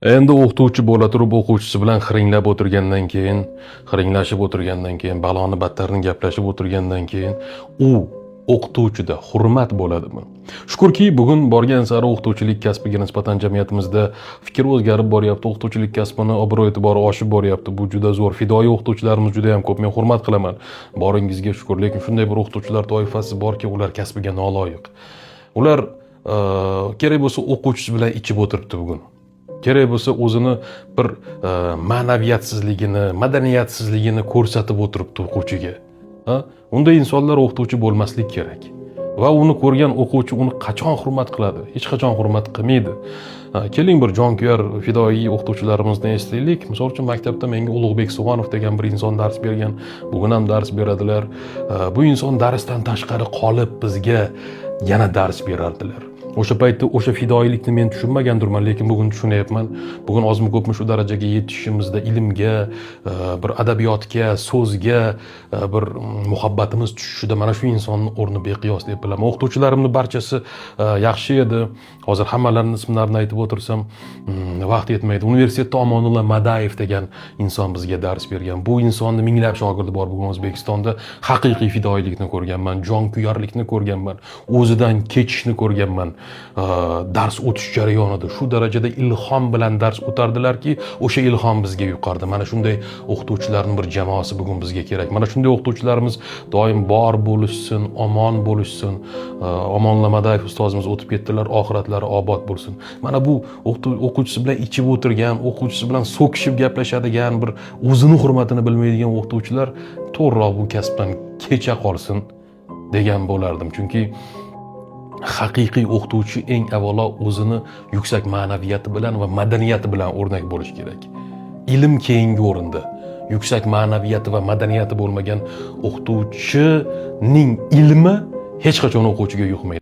Endi o'qituvchi bo'la turib o'quvchisi bilan xiringlashib o'tirgandan keyin, baloni battarni gaplashib o'tirgandan keyin u o'qituvchida hurmat bo'ladimi? Shukrki, bugun borgan sari o'qituvchilik kasbiga nisbatan jamiyatimizda fikr o'zgarib boryapti. O'qituvchilik kasbini obro'-e'tibori oshib boryapti. Bu juda zo'r. Fidoyi o'qituvchilarimiz juda ham ko'p. Men hurmat qilaman. Boringizga shukr. Lekin shunday bir o'qituvchilar toifasi borki, ular kasbiga noloyiq. Ular kerak bo'lsa o'quvchisi bilan ichib o'tiribdi bugun. Kerak bo'lsa o'zini bir ma'naviyatsizligini, madaniyatsizligini ko'rsatib o'tiribdi o'quvchiga. Unday insonlar o'qituvchi bo'lmaslik kerak. Va uni ko'rgan o'quvchi uni qachon hurmat qiladi? Hech qachon hurmat qilmaydi. Keling bir jonkuyar fidoyi o'qituvchilarimizni eslaylik. Misol uchun maktabda menga Ulug'bek Sug'onov degan bir inson dars bergan. Bugun ham dars beradilar. Bu inson darsdan tashqari qolib bizga yana dars berardilar. O'sha paytda o'sha fidoyilikni men tushunmagandirman, lekin bugun tushunyapman. Bugun ozmi ko'pmi shu darajaga yetishishimizda ilmga, bir adabiyotga, so'zga bir muhabbatimiz tushishida mana shu insonning o'rni beqiyos deb bilaman. O'qituvchilarimning barchasi yaxshi edi. Hozir hammalarini ismlarini aytib o'tirsam vaqt yetmaydi. Universitetda Omonullo Madayev degan inson bizga dars bergan. Bu insonning minglab shogirdi bor bugun O'zbekistonda. Haqiqiy fidoyilikni ko'rganman, jonkuyarlikni ko'rganman, o'zidan kechishni ko'rganman. Dars o'tish jarayonida shu darajada ilhom bilan dars o'tardilarki, o'sha ilhom bizga yuqardi. Mana shunday o'qituvchilarning bir jamoasi bugun bizga kerak. Mana shunday o'qituvchilarimiz doim bor bo'lishsin, omon bo'lishsin. Omonullo Madayev ustozimiz o'tib ketdilar, oxiratlari obod bo'lsin. Mana bu o'quvchisi bilan ichib o'tirgan, o'quvchisi bilan so'kishib gaplashadigan, bir o'zini hurmatini bilmaydigan o'qituvchilar to'g'riroq bu kasbdan kecha qolsin degan bo'lardim. Chunki haqiqiy o'qituvchi eng avvalo o'zini yuksak ma'naviyati bilan va madaniyati bilan o'rnak bo'lishi kerak. Ilm keyingi o'rinda. Yuksak ma'naviyati va madaniyati bo'lmagan o'qituvchining ilmi hech qachon o'quvchiga yuqmaydi.